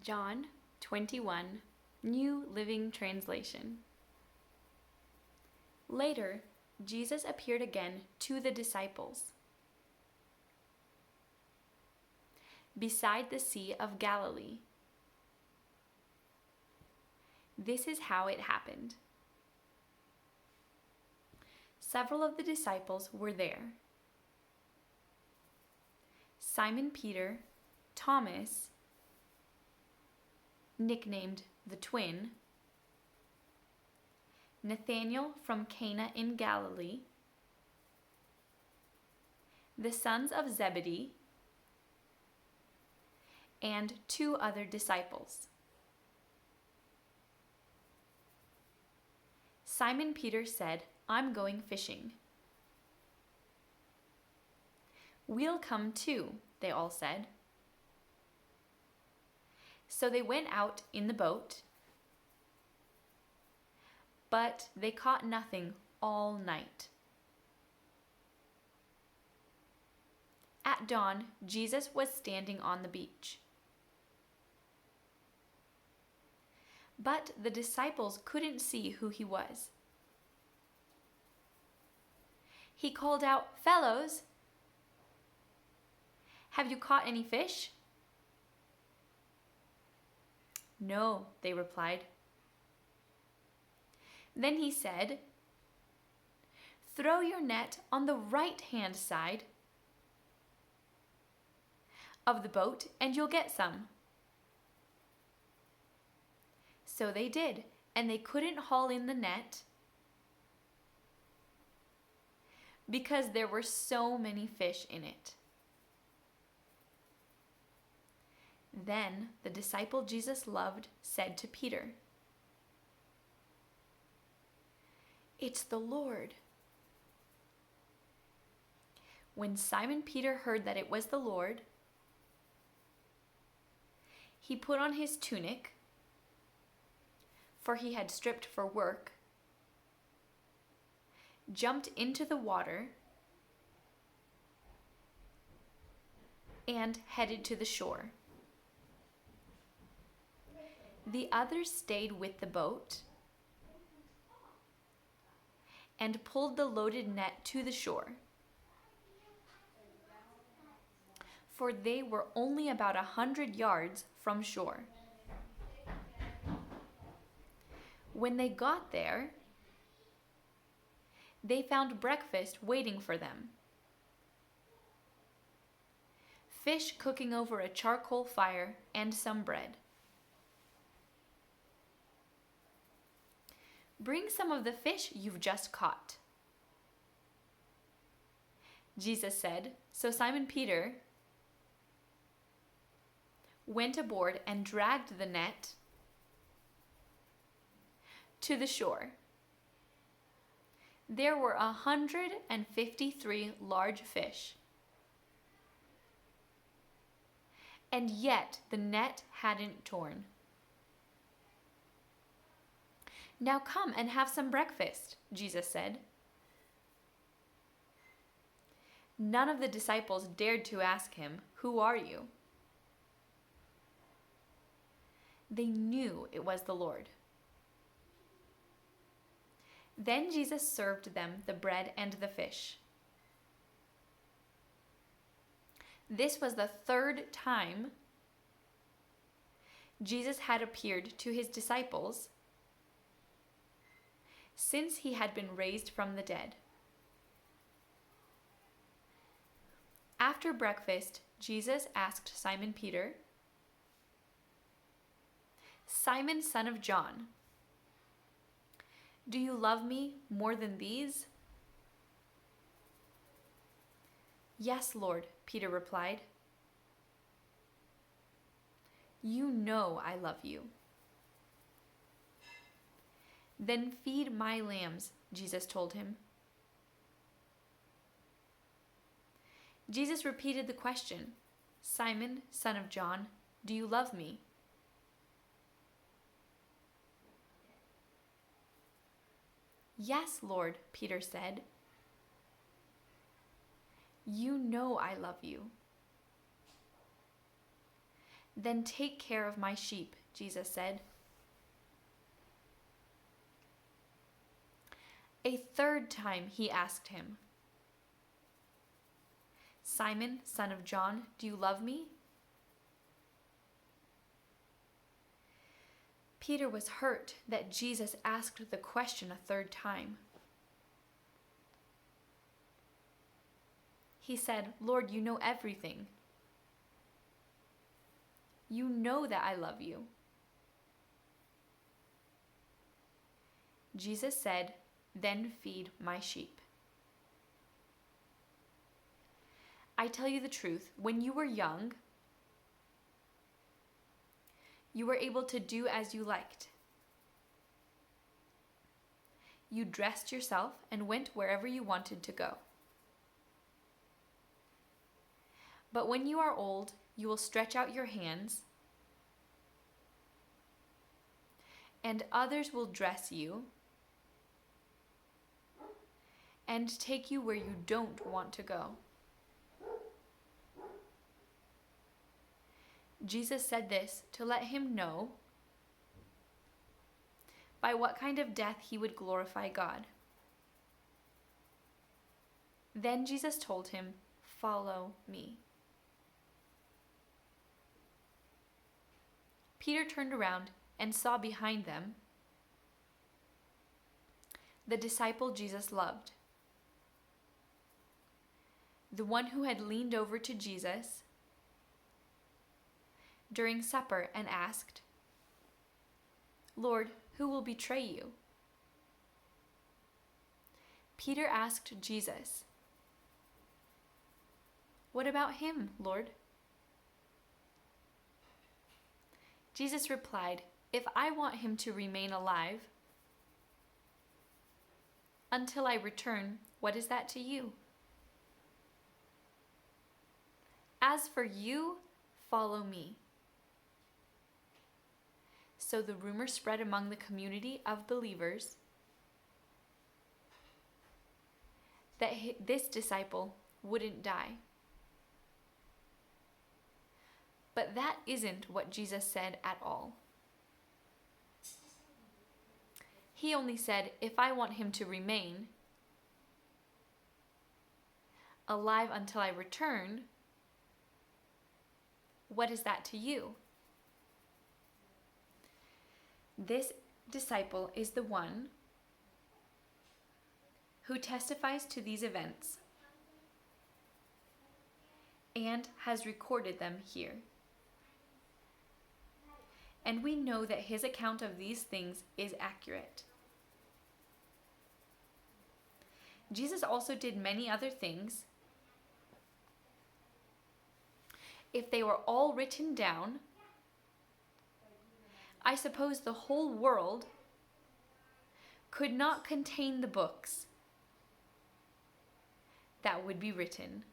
John 21, New Living Translation. Later, Jesus appeared again to the disciples beside the Sea of Galilee. This is how it happened. Several of the disciples were there. Simon Peter, Thomas, nicknamed the Twin, Nathanael from Cana in Galilee, the sons of Zebedee, and 2 other disciples. Simon Peter said, "I'm going fishing." "We'll come too," they all said. So they went out in the boat, but they caught nothing all night. At dawn, Jesus was standing on the beach. But the disciples couldn't see who he was. He called out, "Fellows, have you caught any fish?" "No," they replied. Then he said, "Throw your net on the right-hand side of the boat and you'll get some." So they did, and they couldn't haul in the net because there were so many fish in it. Then the disciple Jesus loved said to Peter, "It's the Lord." When Simon Peter heard that it was the Lord, he put on his tunic, for he had stripped for work, jumped into the water, and headed to the shore. The others stayed with the boat and pulled the loaded net to the shore, for they were only about 100 yards from shore. When they got there, they found breakfast waiting for them. Fish cooking over a charcoal fire and some bread. "Bring some of the fish you've just caught," Jesus said. So Simon Peter went aboard and dragged the net to the shore. There were 153 large fish, and yet the net hadn't torn. "Now come and have some breakfast," Jesus said. None of the disciples dared to ask him, "Who are you?" They knew it was the Lord. Then Jesus served them the bread and the fish. This was the 3rd time Jesus had appeared to his disciples since he had been raised from the dead. After breakfast, Jesus asked Simon Peter, "Simon, son of John, do you love me more than these?" "Yes, Lord," Peter replied. "You know I love you." "Then feed my lambs," Jesus told him. Jesus repeated the question, "Simon, son of John, do you love me?" "Yes, Lord," Peter said. "You know I love you." Then take care of my sheep, Jesus said. A third time he asked him, Simon, son of John, do you love me? Peter was hurt that Jesus asked the question a third time. He said, Lord, you know everything. You know that I love you. Jesus said, then feed my sheep. I tell you the truth, when you were young, you were able to do as you liked. You dressed yourself and went wherever you wanted to go. But when you are old, you will stretch out your hands, and others will dress you and take you where you don't want to go. Jesus said this to let him know by what kind of death he would glorify God. Then Jesus told him, follow me. Peter turned around and saw behind them the disciple Jesus loved, the one who had leaned over to Jesus during supper and asked, Lord, who will betray you? Peter asked Jesus, what about him, Lord? Jesus replied, if I want him to remain alive until I return, what is that to you? As for you, follow me. So the rumor spread among the community of believers that this disciple wouldn't die. But that isn't what Jesus said at all. He only said, if I want him to remain alive until I return, what is that to you? This disciple is the one who testifies to these events and has recorded them here. And we know that his account of these things is accurate. Jesus also did many other things. If they were all written down, I suppose the whole world could not contain the books that would be written.